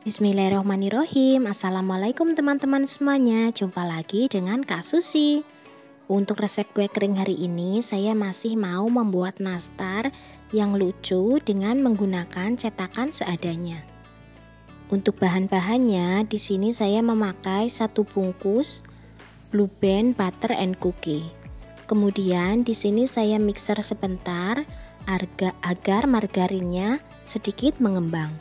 Bismillahirrahmanirrahim. Assalamualaikum teman-teman semuanya. Jumpa lagi dengan Kak Susi. Untuk resep kue kering hari ini saya masih mau membuat nastar yang lucu dengan menggunakan cetakan seadanya. Untuk bahan-bahannya di sini saya memakai 1 bungkus Blue Band butter and cookie. Kemudian di sini saya mixer sebentar agar margarinnya sedikit mengembang.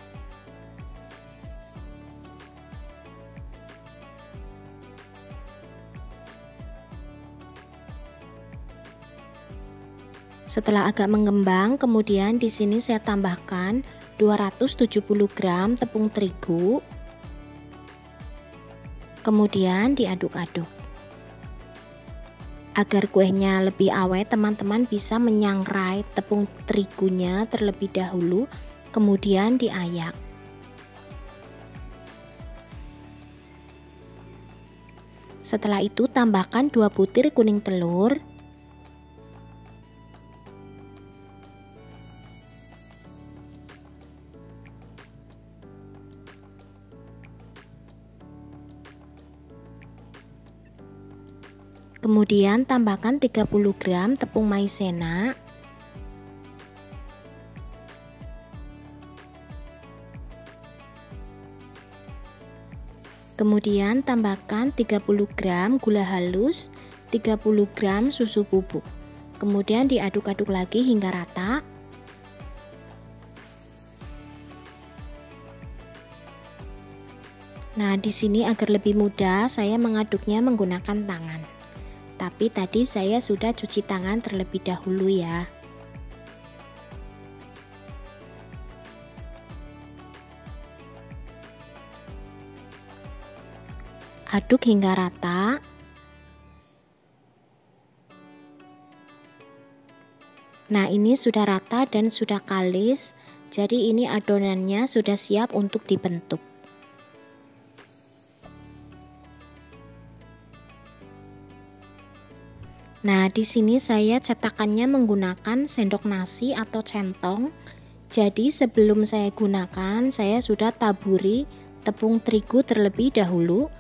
Setelah agak mengembang, kemudian di sini saya tambahkan 270 gram tepung terigu. Kemudian diaduk-aduk. Agar kuenya lebih awet, teman-teman bisa menyangrai tepung terigunya terlebih dahulu, kemudian diayak. Setelah itu tambahkan 2 butir kuning telur. Kemudian tambahkan 30 gram tepung maizena. Kemudian tambahkan 30 gram gula halus, 30 gram susu bubuk. Kemudian diaduk-aduk lagi hingga rata. Nah, di sini agar lebih mudah saya mengaduknya menggunakan tangan. Tapi tadi saya sudah cuci tangan terlebih dahulu ya. Aduk hingga rata. Nah, ini sudah rata dan sudah kalis. Jadi ini adonannya sudah siap untuk dibentuk. Nah, di sini saya cetakannya menggunakan sendok nasi atau centong. Jadi sebelum saya gunakan, saya sudah taburi tepung terigu terlebih dahulu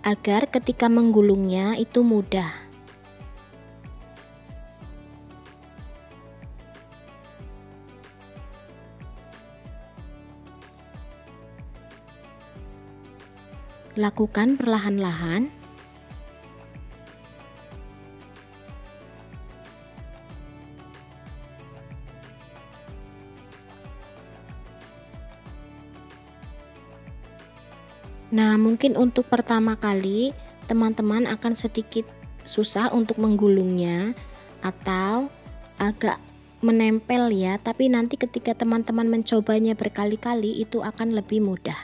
agar ketika menggulungnya itu mudah. Lakukan perlahan-lahan. Nah, mungkin untuk pertama kali teman-teman akan sedikit susah untuk menggulungnya atau agak menempel ya, tapi nanti ketika teman-teman mencobanya berkali-kali itu akan lebih mudah.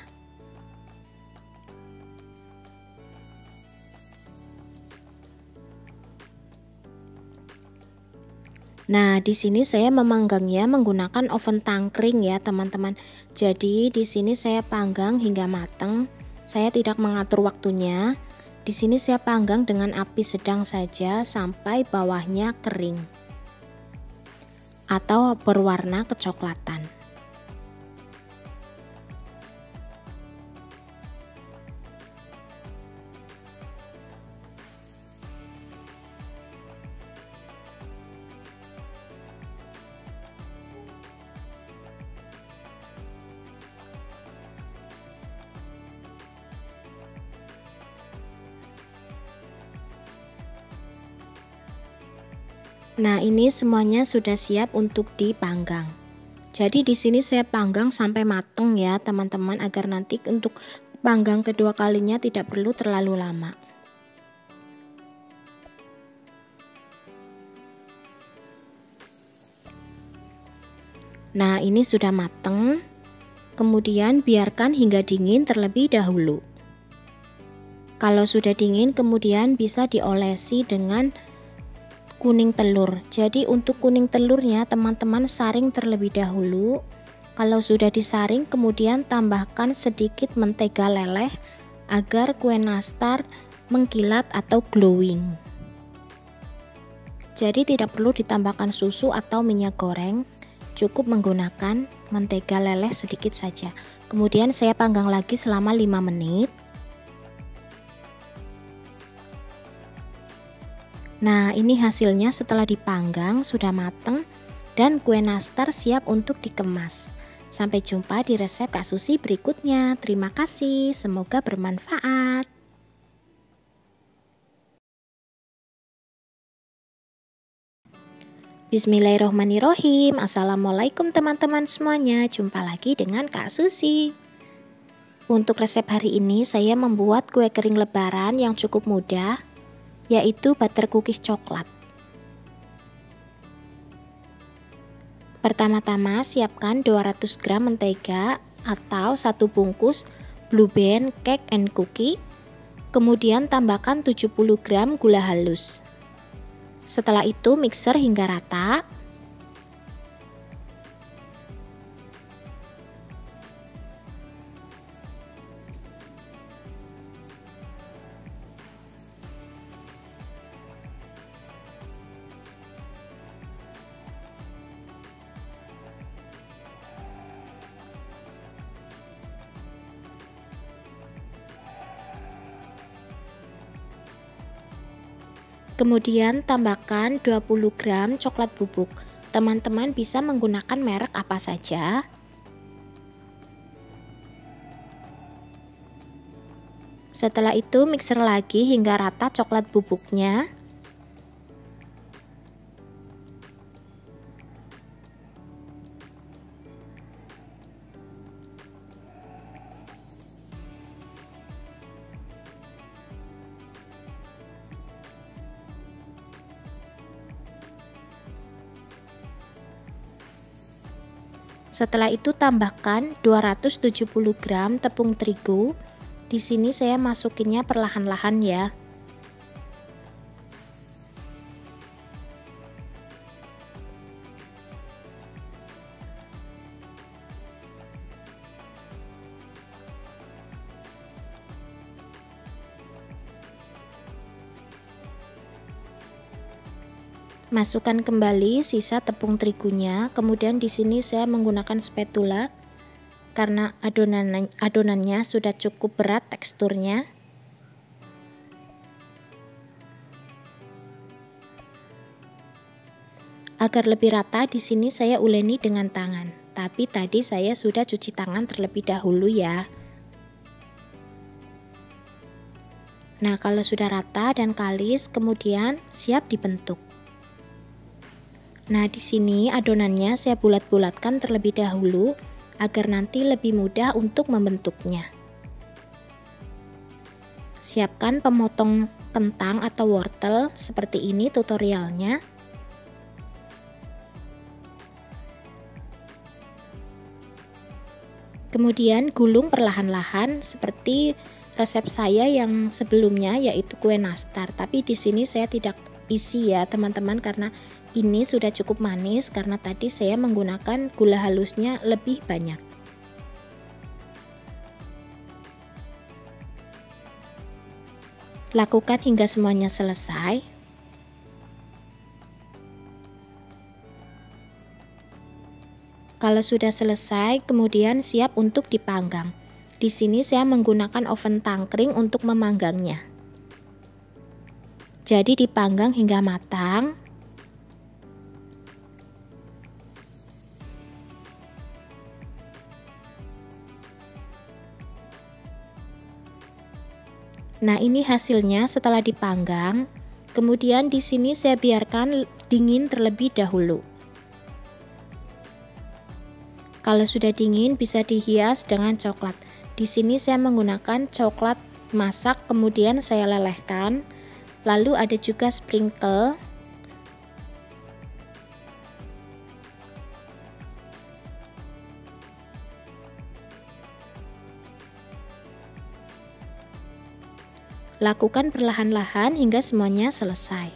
Nah, di sini saya memanggangnya menggunakan oven tangkring ya, teman-teman. Jadi di sini saya panggang hingga matang. Saya tidak mengatur waktunya. Di sini saya panggang dengan api sedang saja sampai bawahnya kering atau berwarna kecoklatan. Nah, ini semuanya sudah siap untuk dipanggang. Jadi di sini saya panggang sampai matang ya, teman-teman, agar nanti untuk panggang kedua kalinya tidak perlu terlalu lama. Nah, ini sudah matang. Kemudian biarkan hingga dingin terlebih dahulu. Kalau sudah dingin, kemudian bisa diolesi dengan kuning telur. Jadi untuk kuning telurnya teman-teman saring terlebih dahulu. Kalau sudah disaring, kemudian tambahkan sedikit mentega leleh agar kue nastar mengkilat atau glowing. Jadi tidak perlu ditambahkan susu atau minyak goreng, cukup menggunakan mentega leleh sedikit saja. Kemudian saya panggang lagi selama 5 menit. Nah, ini hasilnya setelah dipanggang sudah mateng dan kue nastar siap untuk dikemas. Sampai jumpa di resep Kak Susi berikutnya. Terima kasih, semoga bermanfaat. Bismillahirrohmanirrohim. Assalamualaikum teman-teman semuanya. Jumpa lagi dengan Kak Susi. Untuk resep hari ini saya membuat kue kering lebaran yang cukup mudah, yaitu butter cookies coklat. Pertama-tama siapkan 200 gram mentega atau 1 bungkus Blue Band Cake and Cookie. Kemudian tambahkan 70 gram gula halus. Setelah itu mixer hingga rata. Kemudian tambahkan 20 gram coklat bubuk. Teman-teman bisa menggunakan merek apa saja. Setelah itu mixer lagi hingga rata coklat bubuknya. Setelah itu tambahkan 270 gram tepung terigu. Di sini saya masukinnya perlahan-lahan ya. Masukkan kembali sisa tepung terigunya. Kemudian di sini saya menggunakan spatula karena adonannya sudah cukup berat teksturnya. Agar lebih rata, di sini saya uleni dengan tangan. Tapi tadi saya sudah cuci tangan terlebih dahulu ya. Nah, kalau sudah rata dan kalis, kemudian siap dibentuk. Nah, di sini adonannya saya bulat-bulatkan terlebih dahulu agar nanti lebih mudah untuk membentuknya. Siapkan pemotong kentang atau wortel seperti ini tutorialnya. Kemudian gulung perlahan-lahan seperti resep saya yang sebelumnya, yaitu kue nastar. Tapi di sini saya tidak isi ya teman-teman, karena ini sudah cukup manis karena tadi saya menggunakan gula halusnya lebih banyak. Lakukan hingga semuanya selesai. Kalau sudah selesai, kemudian siap untuk dipanggang. Di sini saya menggunakan oven tangkring untuk memanggangnya. Jadi dipanggang hingga matang. Nah, ini hasilnya setelah dipanggang. Kemudian di sini saya biarkan dingin terlebih dahulu. Kalau sudah dingin bisa dihias dengan coklat. Di sini saya menggunakan coklat masak, kemudian saya lelehkan. Lalu ada juga sprinkle. Lakukan perlahan-lahan hingga semuanya selesai.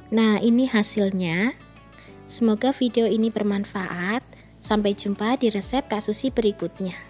Nah, ini hasilnya. Semoga video ini bermanfaat. Sampai jumpa di resep Kak Susi berikutnya.